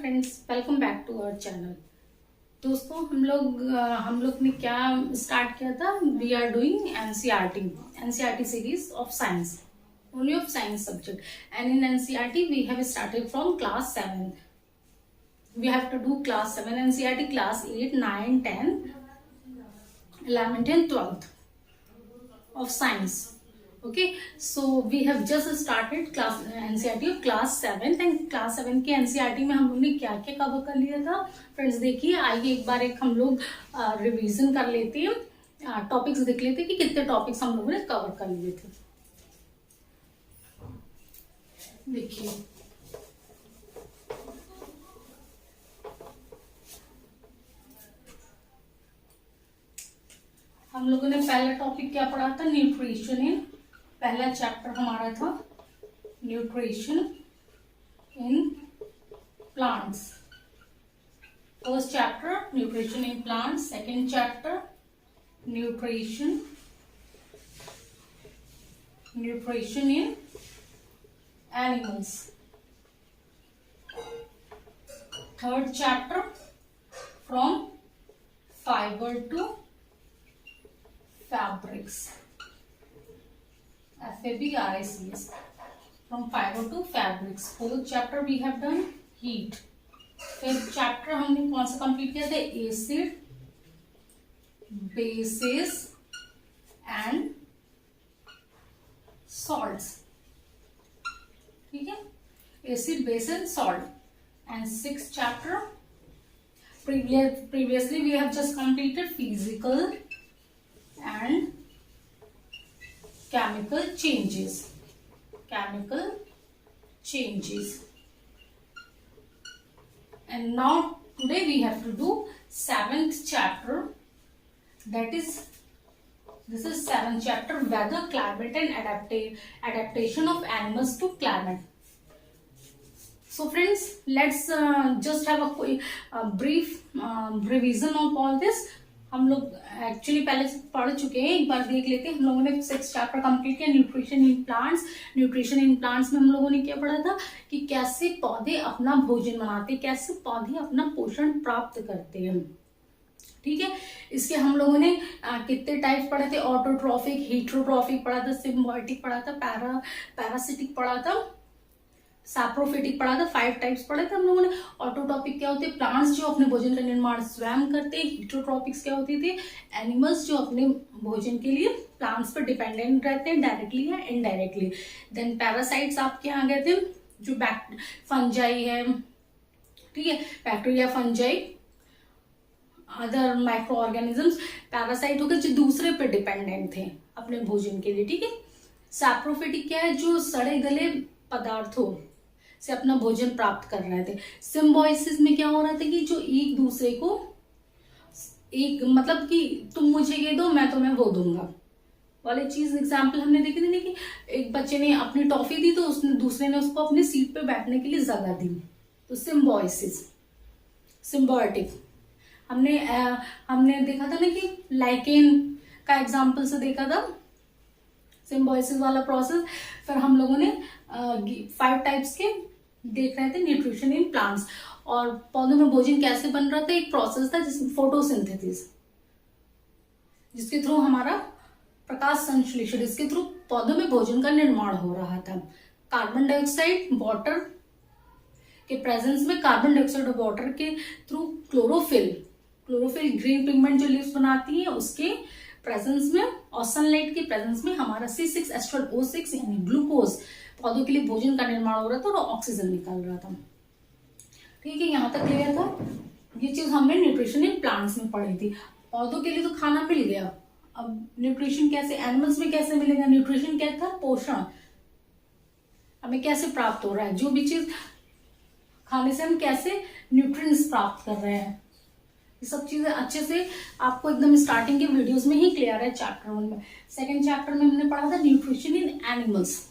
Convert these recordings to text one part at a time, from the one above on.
Friends, welcome back to our channel. दोस्तों, हम लोग ने क्या स्टार्ट किया था। We are doing NCERT series of science, only of science subject, and in NCERT we have started from class 7. We have to do class 7 NCERT, class 8, 9, 10, 11th and 12th of science. Okay, so we have just started class NCERT of class 7th, and class 7 के NCERT में हम लोग ने क्या क्या cover कर लिया था फ्रेंड्स। देखिए, आइए एक बार हम लोग रिवीजन कर लेते हैं, टॉपिक्स देख लेते हैं कि कितने टॉपिक्स हम लोगों ने कवर कर लिए थे। देखिए, हम लोगों ने पहला टॉपिक क्या पढ़ा था, न्यूट्रिशन इन, पहला चैप्टर हमारा था nutrition in plants. First chapter nutrition in plants, second chapter nutrition in animals, third chapter from fibre to fabrics, FABRICS, from fiber to fabrics. Fourth chapter we have done heat. Fifth chapter हमने कौन सा complete किया था, acid, basis and salts. ठीक है, acid, base and salt. And sixth chapter previously we have just completed physical and chemical changes. And now today we have to do seventh chapter, that is this is seventh chapter, weather, climate and adaptation of animals to climate. So friends, let's just have a brief revision of all this. हम लोग actually पहले से पढ़ चुके हैं, एक बार देख लेते हैं। हम लोगों ने सिक्स चैप्टर कंप्लीट किया, nutrition in plants. Nutrition in plants में हम लोगों ने क्या पढ़ा था कि कैसे पौधे अपना भोजन बनाते, कैसे पौधे अपना पोषण प्राप्त करते हैं। ठीक है, इसके हम लोगों ने कितने टाइप्स पढ़े थे, ऑटोट्रॉफिक, हीट्रोट्रॉफिक पढ़ा था, सिम्बायोटिक पढ़ा था, पैरासिटिक पढ़ा था, सैप्रोफिटिक पढ़ा था। 5 टाइप्स पढ़े थे हम लोगों ने। ऑटोट्रॉपिक क्या होते हैं, प्लांट्स जो अपने भोजन का निर्माण स्वयं करते हैं। हीट्रोट्रॉपिक्स क्या होते थे, एनिमल्स जो अपने भोजन के लिए प्लांट्स पर डिपेंडेंट रहते हैं, डायरेक्टली या इनडायरेक्टली। देन पैरासाइट्स आपके यहाँ गए थे, जो फंजाई है, ठीक है, bacteria, fungi, other micro organisms. Parasite हो गए जो दूसरे पे डिपेंडेंट थे अपने भोजन के लिए। ठीक है, सैप्रोफिटिक क्या है, जो सड़े गले पदार्थों से अपना भोजन प्राप्त कर रहे थे। सिम्बायोसिस में क्या हो रहा था कि जो एक दूसरे को एक मतलब कि तुम मुझे ये दो मैं तुम्हें वो दूंगा वाली चीज। एग्जाम्पल हमने देखी थी कि एक बच्चे ने अपनी टॉफी दी तो उसने दूसरे ने उसको अपनी सीट पे बैठने के लिए जगह दी, तो सिम्बायोसिस। सिम्बायोटिक हमने देखा था ना कि लाइकेन का एग्जाम्पल से देखा था सिम्बायोसिस वाला प्रोसेस। फिर हम लोगों ने 5 टाइप्स के देख रहे थे न्यूट्रिशन इन प्लांट्स, और पौधों में भोजन कैसे बन रहा था। एक प्रोसेस था जिसमें फोटोसिंथेसिस, जिसके थ्रू हमारा प्रकाश संश्लेषण, इसके थ्रू पौधों में भोजन का निर्माण हो रहा था। कार्बन डाइऑक्साइड वाटर के प्रेजेंस में, कार्बन डाइऑक्साइड और वाटर के थ्रू क्लोरोफिल ग्रीन पिगमेंट जो लीव्स बनाती है उसके प्रेजेंस में, और सनलाइट के प्रेजेंस में हमारा C6H12O6 यानी ग्लूकोज पौधों के लिए भोजन का निर्माण हो रहा था और ऑक्सीजन निकल रहा था। ठीक है, यहाँ तक क्लियर था। ये चीज हमने न्यूट्रिशन इन प्लांट्स में पढ़ी थी। पौधों के लिए तो खाना मिल गया, अब न्यूट्रिशन कैसे एनिमल्स में कैसे मिलेगा। न्यूट्रिशन क्या था, पोषण हमें कैसे प्राप्त हो रहा है, जो भी चीज खाने से हम कैसे न्यूट्रिएंट्स प्राप्त कर रहे हैं। ये सब चीजें अच्छे से आपको एकदम स्टार्टिंग के वीडियोस में ही क्लियर है चैप्टर 1 में। सेकेंड चैप्टर में हमने पढ़ा था न्यूट्रिशन इन एनिमल्स,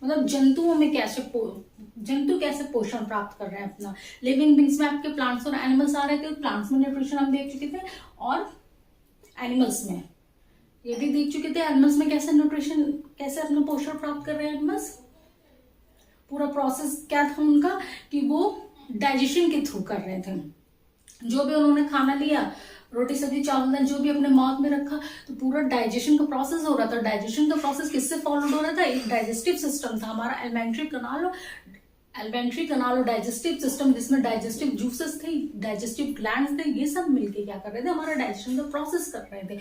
मतलब जंतुओं में जंतु कैसे पोषण प्राप्त कर रहे हैं अपना। लिविंग बींग्स में आपके प्लांट्स और एनिमल्स आ रहे थे, प्लांट्स में न्यूट्रिशन हम देख चुके थे, और एनिमल्स में ये भी देख चुके थे एनिमल्स में कैसे न्यूट्रिशन, कैसे अपना पोषण प्राप्त कर रहे हैं एनिमल्स। पूरा प्रोसेस क्या था उनका कि वो डाइजेशन के थ्रू कर रहे थे। जो भी उन्होंने खाना लिया, रोटी सब्जी चावल दाल जो भी अपने माउथ में रखा, तो पूरा डाइजेशन का प्रोसेस हो रहा था। डाइजेशन का प्रोसेस किससे फॉलो हो रहा था? एक डाइजेस्टिव सिस्टम था हमारा, एलिमेंट्री कनाल और डाइजेस्टिव सिस्टम, जिसमें डाइजेस्टिव जूसेस थे, डाइजेस्टिव ग्लैंड्स थे, ये सब मिलके क्या कर रहे थे? हमारा डाइजेशन का प्रोसेस कर रहे थे।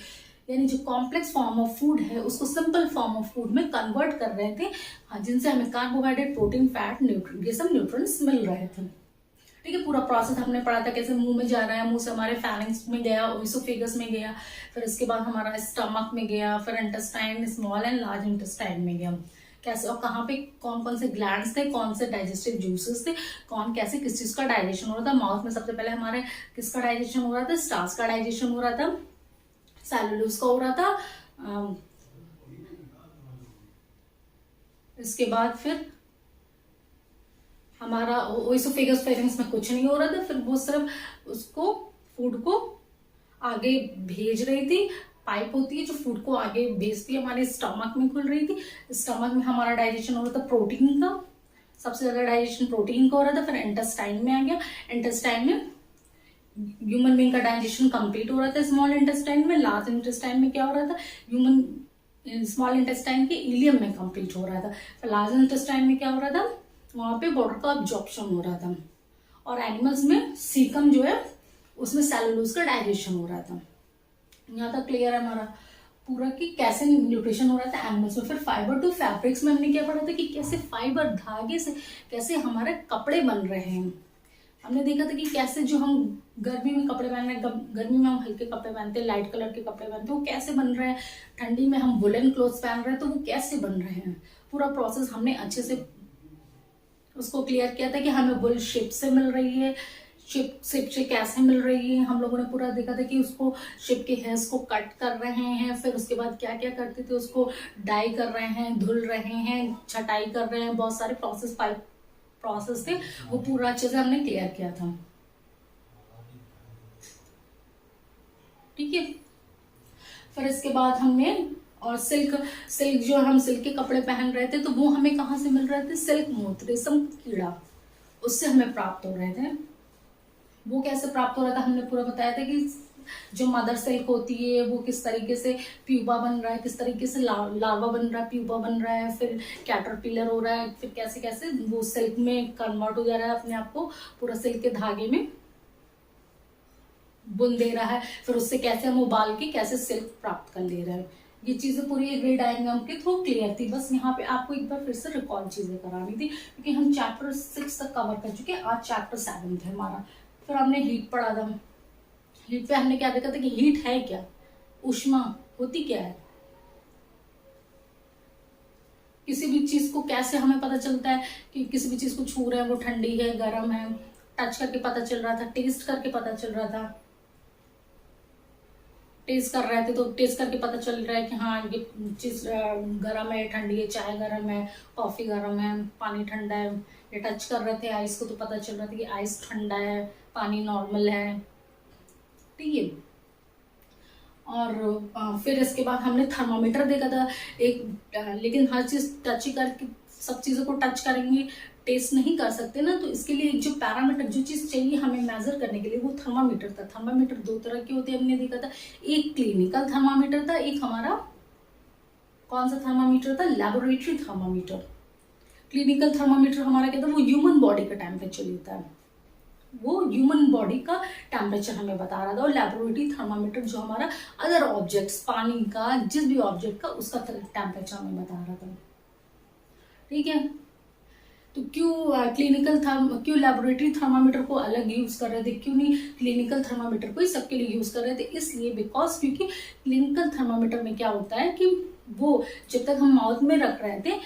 यानी जो कॉम्प्लेक्स फॉर्म ऑफ फूड है उसको सिंपल फॉर्म ऑफ फूड में कन्वर्ट कर रहे थे, हाँ, जिनसे हमें कार्बोहाइड्रेट, प्रोटीन, फैट, न्यूट्रिएंट, ये सब न्यूट्रिएंट्स मिल रहे थे। ठीक है, पूरा प्रोसेस हमने पढ़ा था कैसे मुंह में जा रहा है, मुंह से हमारे फैरिंग्स में गया, ओइसोफेगस में गया, फिर इसके बाद हमारा स्टमक में गया, फिर intestine, small and large intestine में गया, कैसे और कहाँ पे कौन कौन से ग्लैंड्स थे, कौन से डाइजेस्टिव जूसेस थे, कौन कैसे किस चीज का डाइजेशन हो रहा था। माउथ में सबसे पहले हमारे किसका डाइजेशन हो रहा था? स्टार्च का डाइजेशन हो रहा था, सेलुलोज का हो रहा था, इसके बाद फिर हमारा ओइसोफेगस फेरिंग्स में कुछ नहीं हो रहा था, फिर वो सिर्फ उसको फूड को आगे भेज रही थी। पाइप होती है जो फूड को आगे भेजती है, हमारे स्टमक में खुल रही थी। स्टमक में हमारा डाइजेशन हो रहा था प्रोटीन का, सबसे ज्यादा डाइजेशन प्रोटीन का हो रहा था। फिर इंटेस्टाइन में आ गया, इंटेस्टाइन में ह्यूमन बीइंग का डाइजेशन कंप्लीट हो रहा था। स्मॉल इंटेस्टाइन में, लार्ज इंटेस्टाइन में क्या हो रहा था? ह्यूमन स्मॉल इंटेस्टाइन के इलियम में कंप्लीट हो रहा था। फिर लार्ज इंटेस्टाइन में क्या हो रहा था? वहां पे वाटर का अब्जॉर्प्शन हो रहा था। और एनिमल्स में सीकम जो है उसमें सेलुलोज का डाइजेशन हो रहा था। यहाँ तक क्लियर है हमारा पूरा कि कैसे न्यूट्रिशन हो रहा था एनिमल्स में। फिर फाइबर टू फैब्रिक्स में हमने क्या पढ़ा था कि कैसे फाइबर धागे से कैसे हमारे कपड़े बन रहे हैं। हमने देखा था कि कैसे जो हम गर्मी में कपड़े पहन रहे हैं, गर्मी में हम हल्के कपड़े पहनते हैं, लाइट कलर के कपड़े पहनते हैं, वो कैसे बन रहे हैं। ठंडी में हम वुलन क्लोथ्स पहन रहे हैं तो वो कैसे बन रहे हैं। पूरा प्रोसेस हमने अच्छे से उसको क्लियर किया था कि हमें वुल शिप से मिल रही है, शिप से कैसे मिल रही है। हम लोगों ने पूरा देखा था कि उसको शिप के हेयर्स को कट कर रहे हैं, फिर उसके बाद क्या क्या करते थे, उसको डाई कर रहे हैं, धुल रहे हैं, छटाई कर रहे हैं, बहुत सारे प्रोसेस थे, वो पूरा अच्छे से हमने क्लियर किया था। ठीक है, फिर इसके बाद हमने और सिल्क जो हम सिल्क के कपड़े पहन रहे थे तो वो हमें कहाँ से मिल रहे थे? सिल्क मोथ, रेशम कीड़ा, उससे हमें प्राप्त हो रहे थे। वो कैसे प्राप्त हो रहा था हमने पूरा बताया था कि जो मदर सिल्क होती है वो किस तरीके से प्यूपा बन रहा है, किस तरीके से लार्वा बन रहा है, प्यूपा बन रहा है, फिर कैटरपिलर हो रहा है, फिर कैसे कैसे वो सिल्क में कन्वर्ट हो जा रहा है, अपने आप को पूरा सिल्क के धागे में बुन दे रहा है, फिर उससे कैसे हम उबाल के कैसे सिल्क प्राप्त कर ले रहे हैं। ये चीजें पूरी ग्रे डायग्राम के थ्रू क्लियर थी। बस यहाँ पे आपको एक बार फिर से रिकॉल चीजें करानी थी क्योंकि हम चैप्टर 6 तक कवर कर चुके हैं, आज चैप्टर 7 है हमारा। फिर हमने हीट पढ़ा था। हीट पे हमने क्या देखा था कि हीट है क्या, ऊष्मा होती क्या है, किसी भी चीज को कैसे हमें पता चलता है कि किसी भी चीज को छू रहे हैं वो ठंडी है, गर्म है, टच करके पता चल रहा था, टेस्ट करके पता चल रहा था। टेस्ट कर रहे थे तो टेस्ट करके पता चल रहा है कि हाँ ये चीज गर्म है, ठंडी है, चाय गर्म है, कॉफी गर्म है, पानी ठंडा है। ये टच कर रहे थे आइस को तो पता चल रहा था कि आइस ठंडा है, पानी नॉर्मल है। ठीक है, और फिर इसके बाद हमने थर्मामीटर देखा था एक, लेकिन हर चीज टच ही करके सब चीजों को टच करेंगे टेस्ट नहीं कर सकते ना, तो इसके लिए एक जो पैरामीटर जो चीज चाहिए हमें मेजर करने के लिए वो थर्मामीटर था। थर्मामीटर दो तरह के होते हैं हमने देखा था, एक क्लिनिकल थर्मामीटर था, एक हमारा कौन सा थर्मामीटर था? Laboratory thermometer. क्लिनिकल थर्मामीटर हमारा क्या था? वो ह्यूमन बॉडी का टेम्परेचर लेता है, वो ह्यूमन बॉडी का टेम्परेचर हमें बता रहा था। और लैबोरेटरी थर्मामीटर जो हमारा अदर ऑब्जेक्ट्स, पानी का जिस भी ऑब्जेक्ट का उसका टेम्परेचर हमें बता रहा था। ठीक है, तो क्यों लैबोरेटरी थर्मामीटर को अलग यूज कर रहे थे, क्यों नहीं क्लिनिकल थर्मामीटर को ही सबके लिए यूज कर रहे थे? इसलिए बिकॉज क्योंकि क्लिनिकल थर्मामीटर में क्या होता है कि वो जब तक हम माउथ में रख रहे थे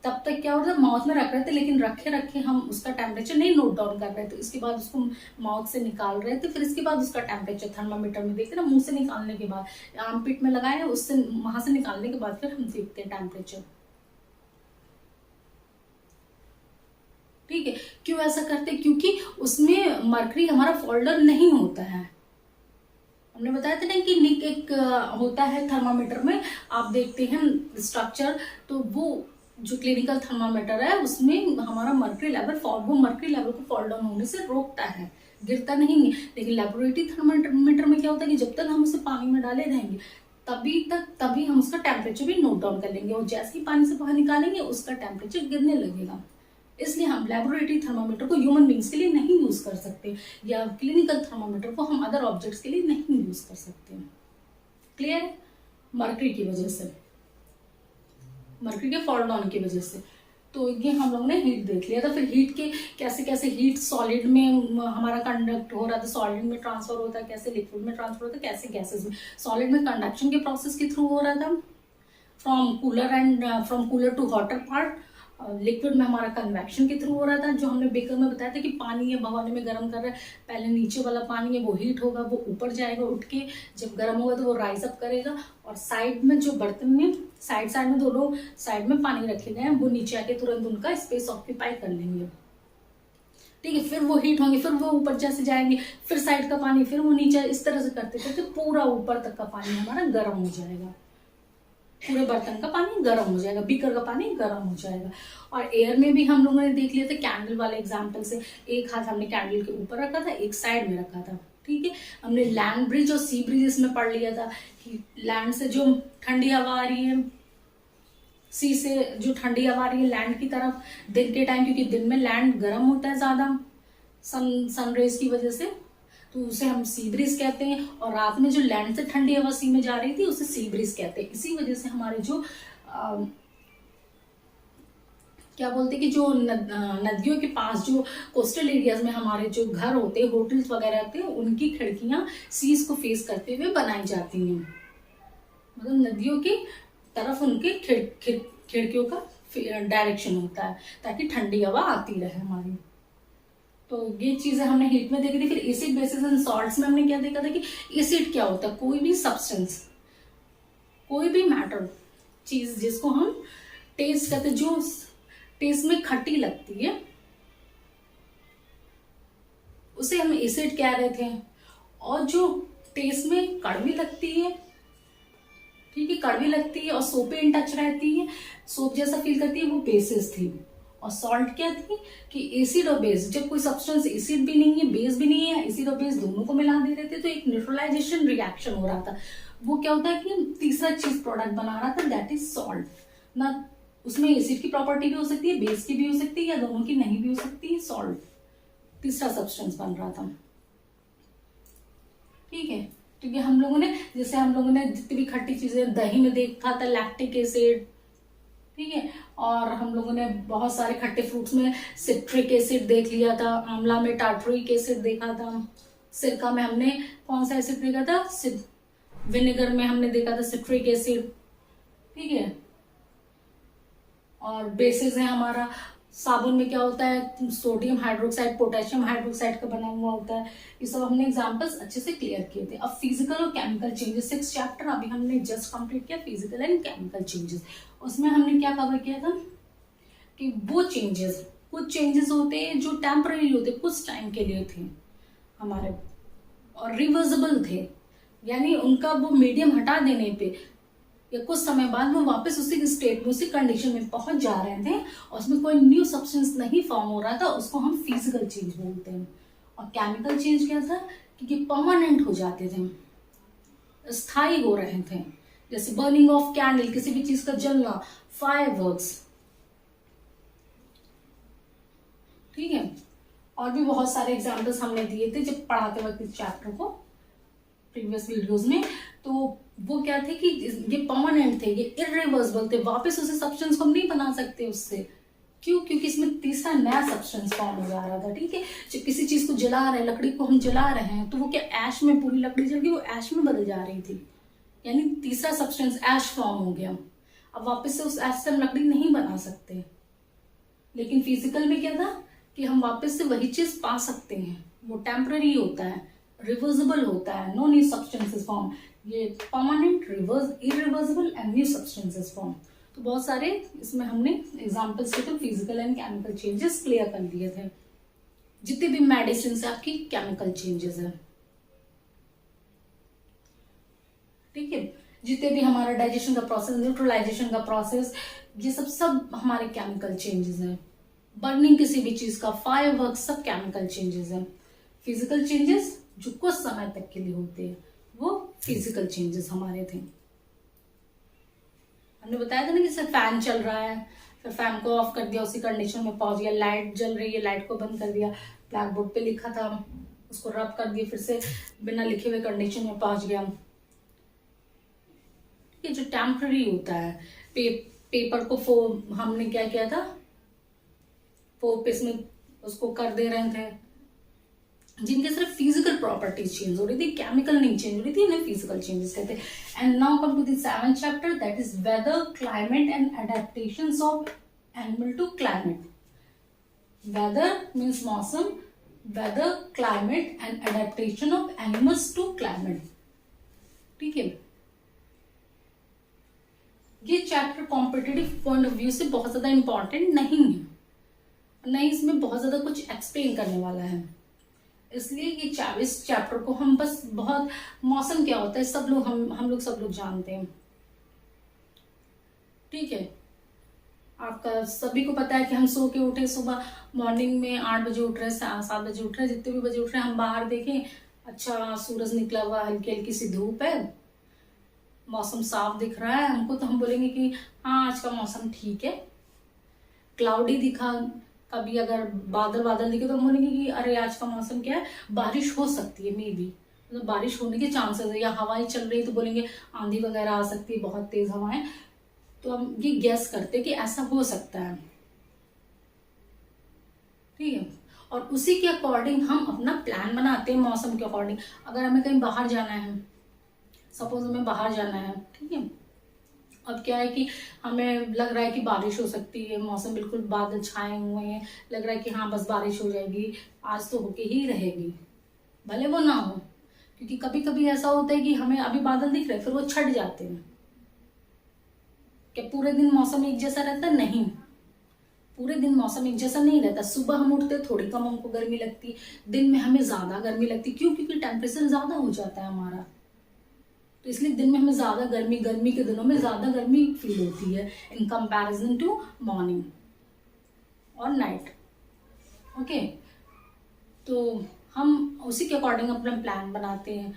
तब तक क्या होता है, माउथ में रख रहे थे लेकिन रखे रखे हम उसका टेम्परेचर नहीं नोट डाउन कर रहे थे। इसके बाद उसको माउथ से निकाल रहे थे, फिर इसके बाद उसका टेम्परेचर थर्मामीटर में देखते ना, मुंह से निकालने के बाद आर्मपिट में लगाए, उससे वहां से निकालने के बाद फिर हम देखते हैं टेम्परेचर। ठीक है, क्यों ऐसा करते? क्योंकि उसमें मरकरी हमारा फोल्डर नहीं होता है। हमने बताया था ना कि एक होता है थर्मामीटर में, आप देखते हैं स्ट्रक्चर, तो वो जो क्लिनिकल थर्मामीटर है उसमें हमारा मर्क्यूरी लेवल वो मर्क्यूरी लेवल को फॉल डाउन होने से रोकता है, गिरता नहीं है। लेकिन लेबोरेटरी थर्मामीटर में क्या होता है कि जब तक हम उसे पानी में डाले रहेंगे तभी हम उसका टेम्परेचर भी नोट डाउन कर लेंगे, और जैसे ही पानी से बाहर निकालेंगे उसका टेम्परेचर गिरने लगेगा। इसलिए हम लेबोरेटरी थर्मामीटर को ह्यूमन बींग्स के लिए नहीं यूज कर सकते, या क्लिनिकल थर्मामीटर को हम अदर ऑब्जेक्ट्स के लिए नहीं यूज कर सकते। क्लियर है? मर्क्यूरी की वजह से, मर्क्यूरी के फॉल डाउन की वजह से। तो ये हम लोगों ने हीट देख लिया था। फिर हीट के कैसे कैसे हीट सॉलिड में हमारा कंडक्ट हो रहा था, सॉलिड में ट्रांसफर होता है, कैसे लिक्विड में ट्रांसफर होता है, कैसे गैसेस में। सॉलिड में कंडक्शन के प्रोसेस के थ्रू हो रहा था, from cooler to hotter part. Liquid में हमारा कन्वेक्शन के थ्रू हो रहा था, जो हमने बेकर में बताया था कि पानी है भगोने में गर्म कर रहा है, पहले नीचे वाला पानी है वो हीट होगा, वो ऊपर जाएगा उठ के, जब गर्म होगा तो वो राइज अप करेगा, और साइड में जो बर्तन में साइड में दोनों साइड में पानी रखे गए हैं वो नीचे आके तुरंत उनका स्पेस ऑक्यूपाई कर लेंगे। ठीक है, फिर वो हीट होंगे, फिर वो ऊपर जैसे जाएंगे, फिर साइड का पानी, फिर वो नीचे, इस तरह से करते करते पूरा ऊपर तक का पानी हमारा गर्म हो जाएगा, पूरे बर्तन का पानी गर्म हो जाएगा, बीकर का पानी गर्म हो जाएगा। और एयर में भी हम लोगों ने देख लिया था कैंडल वाले एग्जांपल से, एक हाथ हमने कैंडल के ऊपर रखा था, एक साइड में रखा था। ठीक है, हमने लैंड ब्रिज और सी ब्रिज इसमें पढ़ लिया था कि लैंड से जो ठंडी हवा आ रही है, सी से जो ठंडी हवा आ रही है लैंड की तरफ दिन के टाइम, क्योंकि दिन में लैंड गर्म होता है ज्यादा सनरेज की वजह से, तो उसे हम सी ब्रिज कहते हैं। और रात में जो लैंड से ठंडी हवा सी में जा रही थी उसे सी ब्रिज कहते हैं। इसी वजह से हमारे जो क्या बोलते हैं कि जो नदियों के पास जो कोस्टल एरियाज में हमारे जो घर होते हैं, होटल्स वगैरह होते हैं, उनकी खिड़कियां सीज को फेस करते हुए बनाई जाती हैं, मतलब नदियों की तरफ उनके खिड़कियों का डायरेक्शन होता है ताकि ठंडी हवा आती रहे हमारी। तो ये चीजें हमने हीट में देखी थी। फिर एसिड बेसिस एंड सॉल्ट्स में हमने क्या देखा था कि एसिड क्या होता है, कोई भी सब्सटेंस, कोई भी मैटर, चीज जिसको हम टेस्ट करते, जो टेस्ट में खट्टी लगती है उसे हम एसिड कह रहे थे, और जो टेस्ट में कड़वी लगती है, ठीक है, कड़वी लगती है और सोपे इन टच रहती है, सोप जैसा फील करती है, वो बेसिस थी। और सॉल्ट क्या थी कि एसिड और बेस, जब कोई सब्सटेंस एसिड भी नहीं है बेस भी नहीं है, एसिड और बेस दोनों को मिला दे रहे थे तो एक न्यूट्रलाइजेशन रिएक्शन हो रहा था। वो क्या होता है कि तीसरा चीज प्रोडक्ट बना रहा था, दैट इज सॉल्ट। ना उसमें एसिड की प्रॉपर्टी भी हो सकती है, बेस की भी हो सकती है, या दोनों की नहीं भी हो सकती है, सॉल्ट तीसरा सब्सटेंस बन रहा था। ठीक है, क्योंकि हम लोगों ने, जैसे हम लोगों ने जितनी भी खट्टी चीजें, दही में देखा था लैक्टिक एसिड, ठीक है, और हम लोगों ने बहुत सारे खट्टे फ्रूट्स में सिट्रिक एसिड देख लिया था, आंवला में टार्टरिक एसिड देखा था, सिरका में हमने कौन सा एसिड देखा था, विनेगर में हमने देखा था सिट्रिक एसिड। ठीक है, और बेसिस है हमारा, साबुन में क्या होता है, सोडियम हाइड्रोक्साइड पोटेशियम हाइड्रोक्साइड का बना हुआ होता है। ये सब हमने एग्जांपल्स अच्छे से क्लियर किए थे। अब फिजिकल और केमिकल चेंजेस, 6 चैप्टर अभी हमने जस्ट कंप्लीट किया, फिजिकल एंड केमिकल चेंजेस। उसमें हमने क्या कवर किया था कि वो चेंजेस, कुछ चेंजेस होते हैं जो टेम्पररी होते, कुछ टाइम के लिए थे हमारे, और रिवर्सिबल थे, यानी उनका वो मीडियम हटा देने पे या कुछ समय बाद वो वापस उसी स्टेट में, उसी कंडीशन में पहुंच जा रहे थे, और उसमें कोई न्यू सब्सटेंस नहीं फॉर्म हो रहा था, उसको हम फिजिकल चेंज बोलते हैं। और केमिकल चेंज क्या था कि परमानेंट हो जाते थे, स्थायी हो रहे थे, जैसे बर्निंग ऑफ कैंडल, किसी भी चीज का जलना, फायरवर्क्स। ठीक है, और भी बहुत सारे एग्जाम्पल्स हमने दिए थे जब पढ़ाते वक्त इस चैप्टर को प्रीवियस वीडियोस में। तो वो क्या थे कि ये परमानेंट थे, ये इरिवर्सिबल थे, वापस उसे सब्सटेंस को हम नहीं बना सकते उससे। क्यों? क्योंकि इसमें तीसरा नया सब्सटेंस फॉर्म हो जा रहा था। ठीक है, जब किसी चीज को जला रहे हैं, लकड़ी को हम जला रहे हैं, तो वो क्या ऐश में, पूरी लकड़ी जल गई, वो ऐश में बदल जा रही थी, यानी तीसरा सब्सटेंस ऐश फॉर्म हो गया। अब वापस से उस ऐश से हम लकड़ी नहीं बना सकते। लेकिन फिजिकल में क्या था कि हम वापस से वही चीज पा सकते हैं, वो टेम्पररी होता है, रिवर्सिबल होता है, नो न्यू सब्सटेंसेस फॉर्म। ये permanent, irreversible and new substances form. तो बहुत सारे इसमें हमने एग्जांपल्स थे, तो physical and chemical changes clear कर दिए थे। जितने भी मेडिसिन से आपकी केमिकल चेंजेस है, ठीक है, जितने भी हमारा डाइजेशन का प्रोसेस, न्यूट्रलाइजेशन का प्रोसेस, ये सब सब हमारे केमिकल चेंजेस हैं। बर्निंग किसी भी चीज का, फायरवर्क, सब केमिकल चेंजेस हैं। फिजिकल चेंजेस जो कुछ समय तक के लिए होते हैं वो फिजिकल चेंजेस हमारे थे। हमने बताया था ना कि सिर्फ फैन चल रहा है, फिर फैन को ऑफ कर दिया, उसी कंडीशन में पहुंच गया। लाइट जल रही है, लाइट को बंद कर दिया, ब्लैक बोर्ड पे लिखा था उसको रब कर दिया, फिर से बिना लिखे हुए कंडीशन में पहुंच गया। ये जो टेम्पररी होता है, पेपर को हमने क्या किया था, 4 पीस में उसको कर दे रहे थे, जिनके सिर्फ फिजिकल प्रॉपर्टीज चेंज हो रही थी, केमिकल नहीं चेंज हो रही थी, इन्हें फिजिकल चेंजेस कहते हैं। And now come to the 7th chapter, that is weather, climate and adaptations of animal to climate. Weather means मौसम, weather, climate and adaptation of animals to climate. ठीक है, ये chapter competitive point of view से बहुत ज्यादा important नहीं है, नहीं इसमें बहुत ज्यादा कुछ एक्सप्लेन करने वाला है, इसलिए ये 24 चैप्टर को हम बस बहुत, मौसम क्या होता है सब लोग हम लोग सब लोग जानते हैं। ठीक है, आपका सभी को पता है कि हम सो के उठे, सुबह मॉर्निंग में 8 बजे उठ रहे, 7 बजे उठ रहे, जितने भी बजे उठ रहे हैं, हम बाहर देखें, अच्छा सूरज निकला हुआ, हल्की हल्की सी धूप है, मौसम साफ दिख रहा है हमको, तो हम बोलेंगे कि हाँ आज का मौसम ठीक है। क्लाउडी दिखा, कभी अगर बादल बादल दिखे तो हम बोलेंगे कि अरे आज का मौसम क्या है, बारिश हो सकती है, मे बी, मतलब बारिश होने के चांसेस है। या हवाएं चल रही तो बोलेंगे आंधी वगैरह आ सकती है, बहुत तेज हवाएं, तो हम ये गैस करते हैं कि ऐसा हो सकता है। ठीक है, और उसी के अकॉर्डिंग हम अपना प्लान बनाते हैं, मौसम के अकॉर्डिंग। अगर हमें कहीं बाहर जाना है, सपोज हमें बाहर जाना है, ठीक है, अब क्या है कि हमें लग रहा है कि बारिश हो सकती है, मौसम बिल्कुल बादल छाए हुए हैं, लग रहा है कि हाँ बस बारिश हो जाएगी, आज तो होके ही रहेगी, भले वो ना हो, क्योंकि कभी कभी ऐसा होता है कि हमें अभी बादल दिख रहे हैं फिर वो छट जाते हैं। क्या पूरे दिन मौसम एक जैसा रहता? नहीं, पूरे दिन मौसम एक जैसा नहीं रहता। सुबह हम उठते थोड़ी कम हमको गर्मी लगती, दिन में हमें ज्यादा गर्मी लगती, क्यों? क्योंकि टेम्परेचर ज्यादा हो जाता है हमारा, तो इसलिए दिन में हमें ज्यादा गर्मी के दिनों में ज्यादा गर्मी फील होती है इन कंपैरिजन टू मॉर्निंग और नाइट। ओके, तो हम उसी के अकॉर्डिंग अपना प्लान बनाते हैं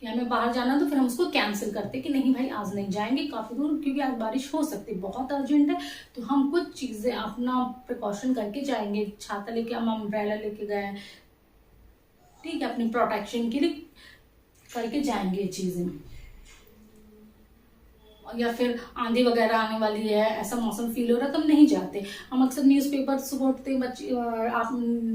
कि हमें बाहर जाना, तो फिर हम उसको कैंसिल करते हैं कि नहीं भाई आज नहीं जाएंगे काफी दूर, क्योंकि आज बारिश हो सकती है, बहुत अर्जेंट है, तो हम कुछ चीजें अपना प्रिकॉशन करके जाएंगे, छाता लेके, हम अम्ब्रेला लेके गए, ठीक है, अपनी प्रोटेक्शन के लिए करके जाएंगे ये चीजें। या फिर आंधी वगैरह आने वाली है, ऐसा मौसम फील हो रहा है, तो हम नहीं जाते। हम अक्सर न्यूज़पेपर सुबह उठते बच्चे, आप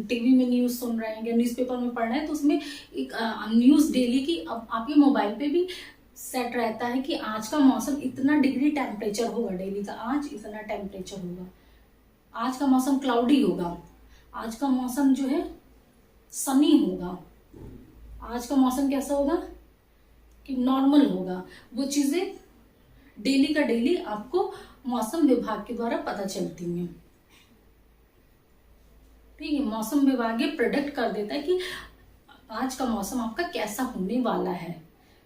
टीवी में न्यूज़ सुन रहे हैं या न्यूज़पेपर में पढ़ रहे हैं, तो उसमें एक न्यूज़ डेली की, अब आपके मोबाइल पे भी सेट रहता है कि आज का मौसम इतना डिग्री टेम्परेचर होगा, डेली का आज इतना टेम्परेचर होगा, आज का मौसम क्लाउडी होगा, आज का मौसम जो है सनी होगा, आज का मौसम कैसा होगा कि नॉर्मल होगा। वो चीजें डेली का डेली आपको मौसम विभाग के द्वारा पता चलती हैं। ठीक है, मौसम विभाग ये प्रेडिक्ट कर देता है कि आज का मौसम आपका कैसा होने वाला है,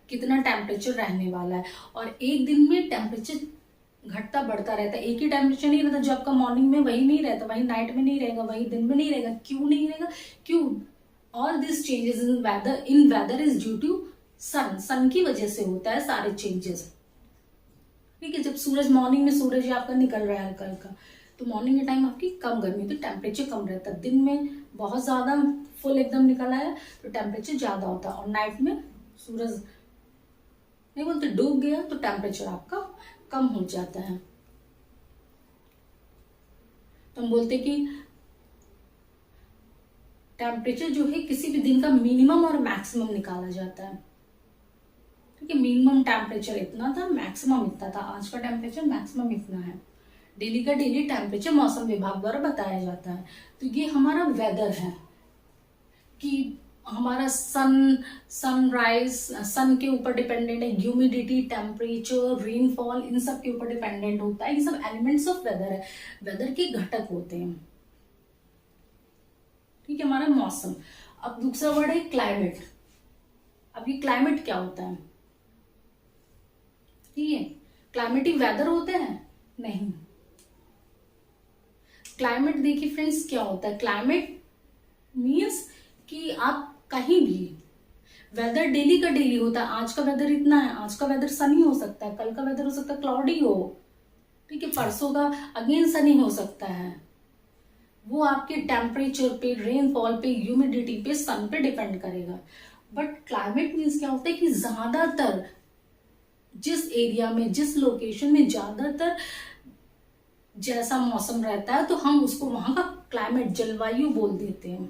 कितना टेम्परेचर रहने वाला है। और एक दिन में टेम्परेचर घटता बढ़ता रहता है, एक ही टेम्परेचर नहीं रहता, जो आपका मॉर्निंग में वही नहीं रहता, वही नाइट में नहीं रहेगा, वही दिन में नहीं रहेगा। क्यों नहीं रहेगा? क्यों? All this changes in weather is due to sun की वजह से होता है सारे चेंजेस। ठीक है, जब सूरज मॉर्निंग में सूरज आपका निकल रहा है हल्का हल्का, तो मॉर्निंग के टाइम आपकी कम गर्मी, तो टेम्परेचर कम रहता है। दिन में बहुत ज्यादा फुल एकदम निकल आया तो टेम्परेचर ज्यादा होता है, और नाइट में सूरज नहीं बोलते डूब गया तो टेम्परेचर आपका कम हो जाता है। तो हम बोलते कि टेम्परेचर जो है किसी भी दिन का मिनिमम और मैक्सिमम निकाला जाता है। ठीक है, मिनिमम टेम्परेचर इतना था, मैक्सिमम इतना था, आज का टेम्परेचर मैक्सिमम इतना है। डेली का डेली टेम्परेचर मौसम विभाग द्वारा बताया जाता है। तो ये हमारा वेदर है कि हमारा सनराइज सन के ऊपर डिपेंडेंट है, ह्यूमिडिटी, टेम्परेचर, रेनफॉल, इन सब के ऊपर डिपेंडेंट होता है। ये सब एलिमेंट्स ऑफ वेदर है, वेदर के घटक होते हैं। ठीक है, हमारा मौसम। अब दूसरा वर्ड है क्लाइमेट। अब ये क्लाइमेट क्या होता है? ठीक है, क्लाइमेट ही वेदर होता है? नहीं, क्लाइमेट देखिए फ्रेंड्स क्या होता है, क्लाइमेट मीन्स कि आप कहीं भी, वेदर डेली का डेली होता है, आज का वेदर इतना है, आज का वेदर सनी हो सकता है, कल का वेदर हो सकता है क्लाउडी हो, ठीक है, परसों का अगेन सनी हो सकता है। वो आपके टेम्परेचर पे, रेनफॉल पे, ह्यूमिडिटी पे, सन पे डिपेंड करेगा। बट क्लाइमेट मीन्स क्या होता है कि ज्यादातर जिस एरिया में, जिस लोकेशन में ज्यादातर जैसा मौसम रहता है तो हम उसको वहां का क्लाइमेट, जलवायु बोल देते हैं,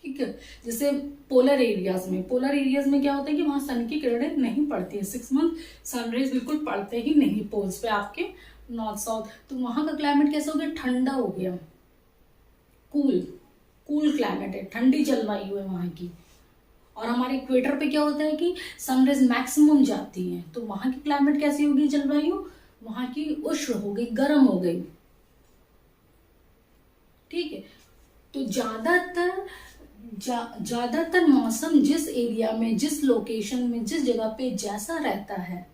ठीक है। जैसे पोलर एरियाज में, क्या होता है कि वहां सन की किरणें नहीं पड़ती है, 6 मंथ सनराइज बिल्कुल पड़ते ही नहीं पोल्स पे आपके नॉर्थ साउथ, तो वहां का क्लाइमेट कैसा हो गया, ठंडा हो गया, कूल क्लाइमेट है, ठंडी जलवायु है वहां की। और हमारे इक्वेटर पे क्या होता है कि सनराइज मैक्सिमम जाती है, तो वहां की क्लाइमेट कैसी होगी, जलवायु वहां की उष्ण हो गई, गर्म हो गई, ठीक है। तो ज्यादातर मौसम जिस एरिया में, जिस लोकेशन में, जिस जगह पे जैसा रहता है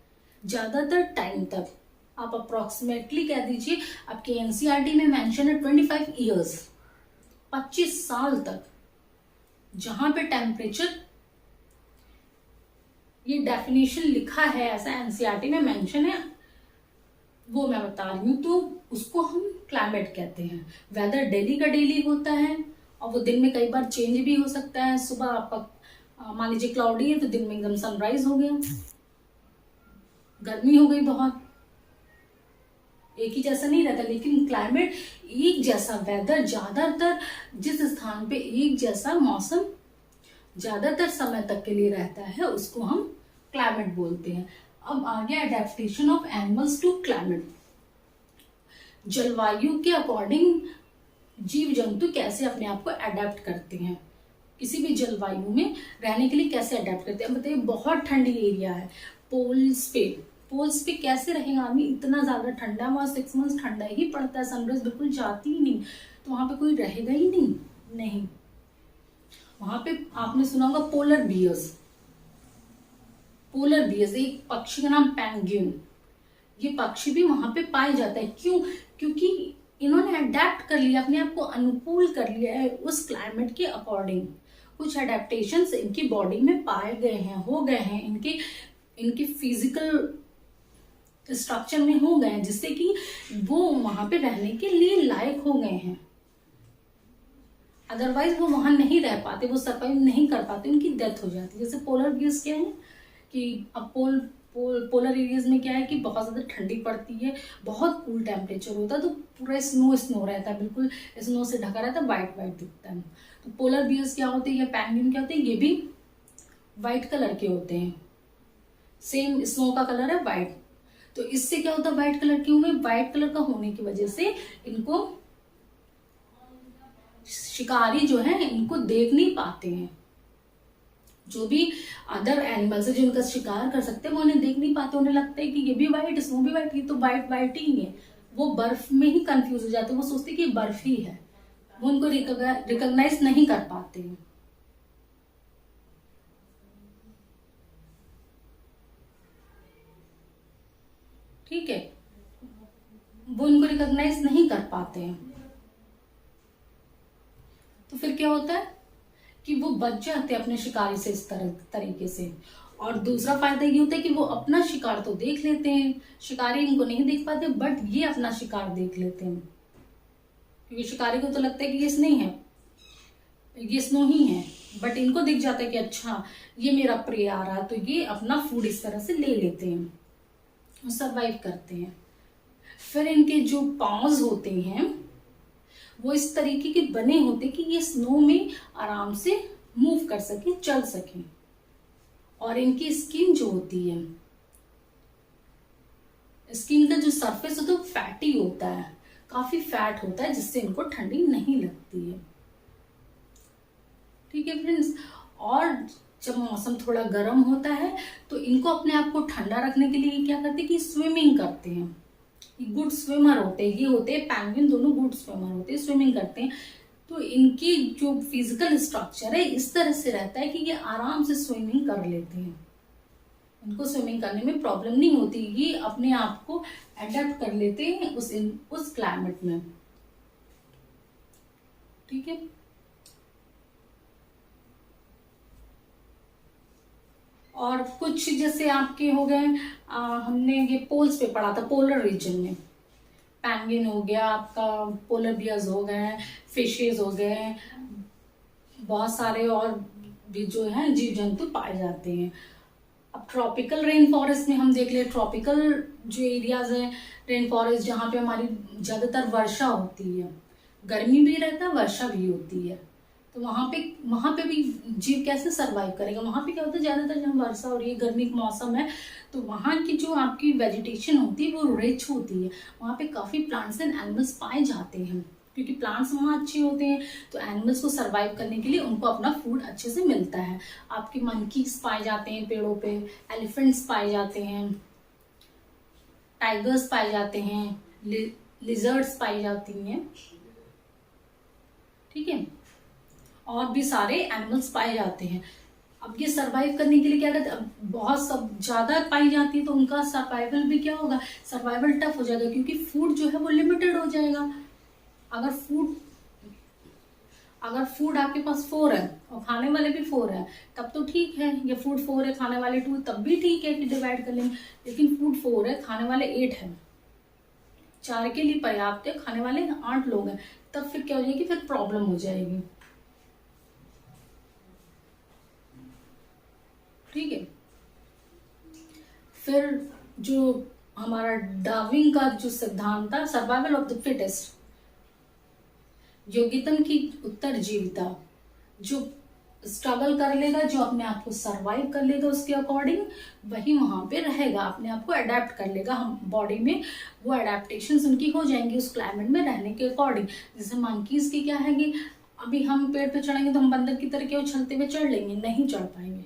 ज्यादातर टाइम तक, आप अप्रोक्सीमेटली कह दीजिए, आपके एनसीईआरटी में मेंशन है 25 ईयर्स, 25 साल तक, जहां पे टेम्परेचर, ये डेफिनेशन लिखा है ऐसा एनसीईआरटी में मेंशन है, वो मैं बता रही हूँ, तो उसको हम क्लाइमेट कहते हैं। वेदर डेली का डेली होता है और वो दिन में कई बार चेंज भी हो सकता है। सुबह आपका मान लीजिए क्लाउडी है तो दिन में एकदम सनराइज हो गया, गर्मी हो गई बहुत, एक ही जैसा नहीं रहता। लेकिन क्लाइमेट एक जैसा, वेदर ज्यादातर जिस स्थान पे एक जैसा मौसम ज्यादातर समय तक के लिए रहता है उसको हम क्लाइमेट बोलते हैं। अब आ गया adaptation of animals to climate. जलवायु के अकॉर्डिंग जीव जंतु कैसे अपने आप को अडेप्ट करते हैं, किसी भी जलवायु में रहने के लिए कैसे अडेप्ट करते हैं। बताइए बहुत ठंडी एरिया है, पोल्स पे कैसे रहेगा आदमी, इतना ज्यादा ठंडा, वहां 6 मंथ ठंडा ही पड़ता है, सनराइज बिल्कुल जाती ही नहीं, तो वहां पे कोई रहेगा ही नहीं। वहां पे आपने सुना होगा पोलर बियर्स, एक पक्षी का नाम पेंगुइन, ये पक्षी भी वहां पे पाए जाता है। क्यों? क्योंकि इन्होंने अडेप्ट कर लिया, अपने आप को अनुकूल कर लिया है उस क्लाइमेट के अकॉर्डिंग। कुछ अडेप्टेशंस इनकी बॉडी में पाए गए हैं, हो गए हैं, इनके फिजिकल स्ट्रक्चर में हो गए हैं, जिससे कि वो वहां पे रहने के लिए लायक हो गए हैं। अदरवाइज वो वहां नहीं रह पाते, वो सर्वाइव नहीं कर पाते, उनकी डेथ हो जाती है। जैसे पोलर बियर्स क्या है कि अब पोलर एरियाज में क्या है कि बहुत ज्यादा ठंडी पड़ती है, बहुत कूल टेम्परेचर होता है, तो पूरा स्नो रहता है, बिल्कुल स्नो से ढका रहता है, व्हाइट दिखता है। तो पोलर बियर्स क्या होते हैं या पेंगुइन क्या होते हैं, ये भी व्हाइट कलर के होते हैं, सेम स्नो का कलर है व्हाइट। तो इससे क्या होता है, व्हाइट कलर के होंगे, व्हाइट कलर का होने की वजह से इनको शिकारी जो है इनको देख नहीं पाते हैं। जो भी अदर एनिमल्स है जो इनका शिकार कर सकते हैं वो उन्हें देख नहीं पाते, उन्हें लगता है कि ये भी व्हाइट, स्नो भी व्हाइट, ये तो व्हाइट ही है। वो बर्फ में ही कंफ्यूज हो जाते हैं, वो सोचते कि बर्फ ही है, वो उनको रिकॉग्नाइज नहीं कर पाते हैं। ठीक है, वो उनको रिकॉग्नाइज नहीं कर पाते हैं। तो फिर क्या होता है कि वो बच जाते हैं अपने शिकारी से इस तरीके से। और दूसरा फायदा ये होता है कि वो अपना शिकार तो देख लेते हैं, शिकारी इनको नहीं देख पाते, बट ये अपना शिकार देख लेते हैं, क्योंकि शिकारी को तो लगता है कि ये नहीं है, ये स्नो ही है, बट इनको दिख जाता है कि अच्छा ये मेरा प्रे आ रहा, तो ये अपना फूड इस तरह से ले लेते हैं और सरवाइव करते हैं। फिर इनके जो पाँव्स होते हैं वो इस तरीके के बने होते कि ये स्नो में आराम से मूव कर सके, चल सके। और इनकी स्किन जो होती है, स्किन का जो सरफेस होता है वो फैटी होता है, काफी फैट होता है, जिससे इनको ठंडी नहीं लगती है। ठीक है फ्रेंड्स, और जब मौसम थोड़ा गर्म होता है तो इनको अपने आप को ठंडा रखने के लिए क्या करते हैं कि स्विमिंग करते हैं। गुड स्विमर होते हैं, ये होते हैं पेंगुइन, दोनों गुड स्विमर होते हैं, स्विमिंग करते हैं। तो इनकी जो फिजिकल स्ट्रक्चर है इस तरह से रहता है कि ये आराम से स्विमिंग कर लेते हैं, इनको स्विमिंग करने में प्रॉब्लम नहीं होती, ये अपने आप को एडेप्ट कर लेते हैं उस क्लाइमेट में। ठीक है। और कुछ जैसे आपके हो गए, हमने ये पोल्स पे पढ़ा था, पोलर रीजन में पेंगुइन हो गया आपका, पोलर बियर्स हो गए, फिशेज हो गए, बहुत सारे और भी जो है जीव जंतु पाए जाते हैं। अब ट्रॉपिकल रेन फॉरेस्ट में हम देख ले, ट्रॉपिकल जो एरियाज है रेन फॉरेस्ट, जहाँ पे हमारी ज्यादातर वर्षा होती है, गर्मी भी रहता है वर्षा भी होती है, तो वहां पे भी जीव कैसे सरवाइव करेगा। वहां पे क्या होता है, ज्यादातर जहाँ वर्षा हो रही है, गर्मी का मौसम है, तो वहां की जो आपकी वेजिटेशन होती है वो रिच होती है, वहां पे काफी प्लांट्स एंड एनिमल्स पाए जाते हैं, क्योंकि प्लांट्स वहाँ अच्छे होते हैं, तो एनिमल्स को सरवाइव करने के लिए उनको अपना फूड अच्छे से मिलता है। आपके मंकीज पाए जाते हैं पेड़ों पे, एलिफेंट्स पाए जाते हैं, टाइगर्स पाए जाते हैं, लिजर्ड्स पाई जाती हैं, ठीक है, और भी सारे एनिमल्स पाए जाते हैं। अब ये सरवाइव करने के लिए क्या कहते हैं, बहुत सब ज्यादा पाई जाती है तो उनका सर्वाइवल भी क्या होगा, सर्वाइवल टफ हो जाएगा, क्योंकि फूड जो है वो लिमिटेड हो जाएगा। अगर फूड आपके पास 4 है और खाने वाले भी 4 है तब तो ठीक है, ये फूड 4 है खाने वाले 2 तब भी ठीक है कि डिवाइड कर लेंगे, लेकिन फूड 4 है खाने वाले 8 है, 4 के लिए पर्याप्त है, खाने वाले 8 लोग हैं, तब फिर क्या हो जाएगी, फिर प्रॉब्लम हो जाएगी, ठीक है। फिर जो हमारा डार्विन का जो सिद्धांत था, सर्वाइवल ऑफ द फिटेस्ट, योग्यतम की उत्तरजीविता, जो स्ट्रगल कर लेगा, जो अपने आप को सरवाइव कर लेगा उसके अकॉर्डिंग, वही वहां पे रहेगा, अपने आप को अडेप्ट कर लेगा, हम बॉडी में वो अडेप्टेशन उनकी हो जाएंगी उस क्लाइमेट में रहने के अकॉर्डिंग। जैसे मंकीज की क्या है कि अभी हम पेड़ पे चढ़ेंगे तो हम बंदर की तरह क्यों उछलते हुए चढ़ लेंगे, नहीं चढ़ पाएंगे,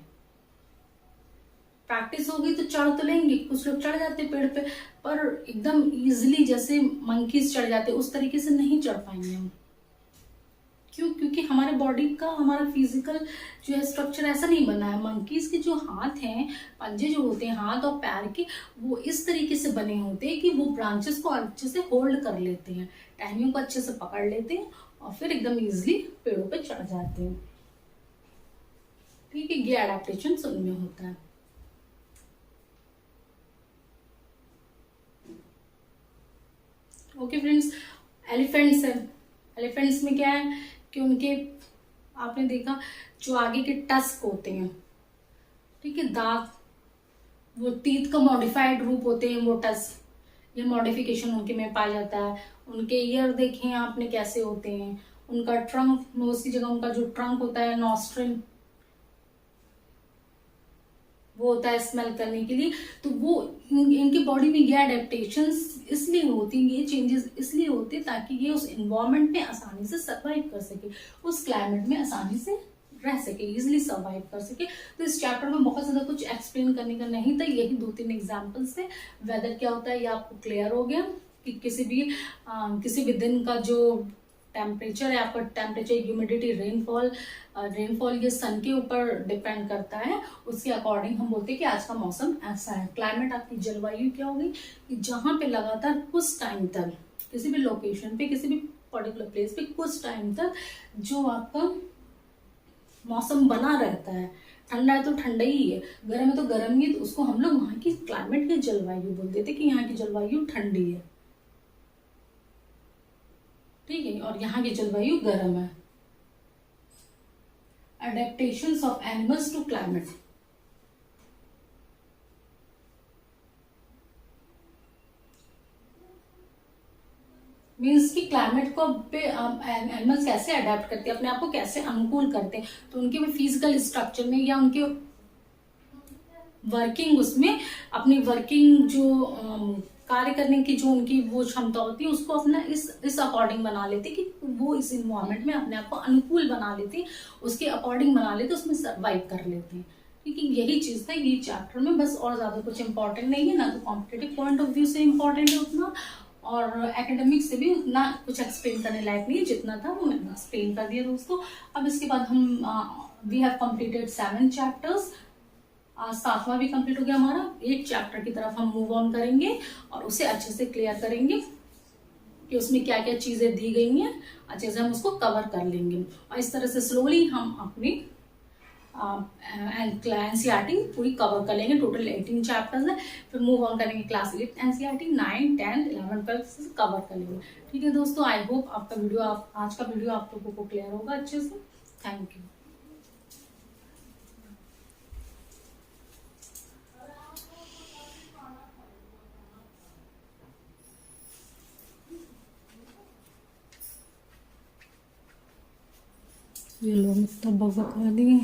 प्रैक्टिस होगी तो चढ़ तो लेंगे, कुछ लोग चढ़ जाते पेड़ पे, पर एकदम इजिली जैसे मंकीज चढ़ जाते उस तरीके से नहीं चढ़ पाएंगे हम। क्यों? क्योंकि हमारे बॉडी का, हमारा फिजिकल जो है स्ट्रक्चर ऐसा नहीं बना है। मंकीज के जो हाथ हैं, पंजे जो होते हैं हाथ और पैर के, वो इस तरीके से बने होते हैं कि वो ब्रांचेस को अच्छे से होल्ड कर लेते हैं, टहनियों को अच्छे से पकड़ लेते हैं और फिर एकदम इजिली पेड़ों पे चढ़ जाते हैं, ठीक है। ये एडेप्टेशन उनमें होता है। ओके फ्रेंड्स, एलिफेंट्स है, एलिफेंट्स में क्या है कि उनके, आपने देखा जो आगे के टस्क होते हैं, ठीक है, दांत, वो टीथ का मॉडिफाइड रूप होते हैं वो टस्क, ये मॉडिफिकेशन उनके में पाया जाता है। उनके ईयर देखें आपने कैसे होते हैं, उनका ट्रंक, नोज की जगह उनका जो ट्रंक होता है, नॉस्ट्रिल, वो होता है स्मेल करने के लिए, तो वो इनकी बॉडी में ये एडेप्टेशंस इसलिए होती हैं, ये चेंजेस इसलिए होते हैं ताकि ये उस एनवायरनमेंट में आसानी से सर्वाइव कर सके, उस क्लाइमेट में आसानी से रह सके, इजिली सर्वाइव कर सके। तो इस चैप्टर में बहुत ज्यादा कुछ एक्सप्लेन करने का नहीं था, यही 2-3 एग्जाम्पल्स थे। वेदर क्या होता है ये आपको क्लियर हो गया कि किसी भी दिन का जो टेम्परेचर है आपका, टेम्परेचर, ह्यूमिडिटी, रेनफॉल ये सन के ऊपर डिपेंड करता है, उसके अकॉर्डिंग हम बोलते हैं कि आज का मौसम ऐसा है। क्लाइमेट आपकी जलवायु क्या होगी कि जहाँ पे लगातार कुछ टाइम तक किसी भी लोकेशन पे, किसी भी पर्टिकुलर प्लेस पे कुछ टाइम तक जो आपका मौसम बना रहता है, ठंडा है तो ठंडा ही है, गर्म है तो गर्म ही है, तो उसको हम लोग वहाँ की क्लाइमेट की जलवायु बोल देते कि यहाँ की जलवायु ठंडी है, ठीक है, और यहाँ की जलवायु गर्म है। Adaptations of animals to climate. Means कि क्लाइमेट को पे एनिमल्स कैसे अडेप्ट करते हैं, अपने आप को कैसे अनुकूल करते हैं, तो उनके भी फिजिकल स्ट्रक्चर में या उनके वर्किंग, उसमें अपनी वर्किंग जो कार्य करने की जो उनकी वो क्षमता होती है उसको अपना इस अकॉर्डिंग बना लेते कि वो इस इन्वायरमेंट में अपने आप को अनुकूल बना लेते, उसके अकॉर्डिंग बना लेते, उसमें सर्वाइव कर लेते हैं, ठीक है। यही चीज था ये चैप्टर में, बस और ज्यादा कुछ इंपॉर्टेंट नहीं है, ना तो कॉम्पिटेटिव पॉइंट ऑफ व्यू से इम्पोर्टेंट है उतना, और एकेडमिक से भी उतना कुछ एक्सप्लेन करने लायक नहीं है, जितना था वो मैंने एक्सप्लेन कर दिया दोस्तों। अब इसके बाद हम वी हैव कंप्लीटेड 7 चैप्टर्स, आज 7वां भी कंप्लीट हो गया हमारा। 8 चैप्टर की तरफ हम मूव ऑन करेंगे और उसे अच्छे से क्लियर करेंगे। कि उसमें क्या क्या चीजें दी गई हैं, अच्छे से हम उसको कवर कर लेंगे। और इस तरह से स्लोली हम अपनी एनसीईआरटी पूरी कवर कर लेंगे। टोटल 18 चैप्टर्स है। फिर मूव ऑन करेंगे क्लास 8 एनसीईआरटी, 9, 10, 11, 12 कवर कर लेंगे। ठीक है दोस्तों, आई होप आपका वीडियो आज का वीडियो आप लोगों को क्लियर होगा अच्छे से। Thank you. ये लोग तब बकवा दिए।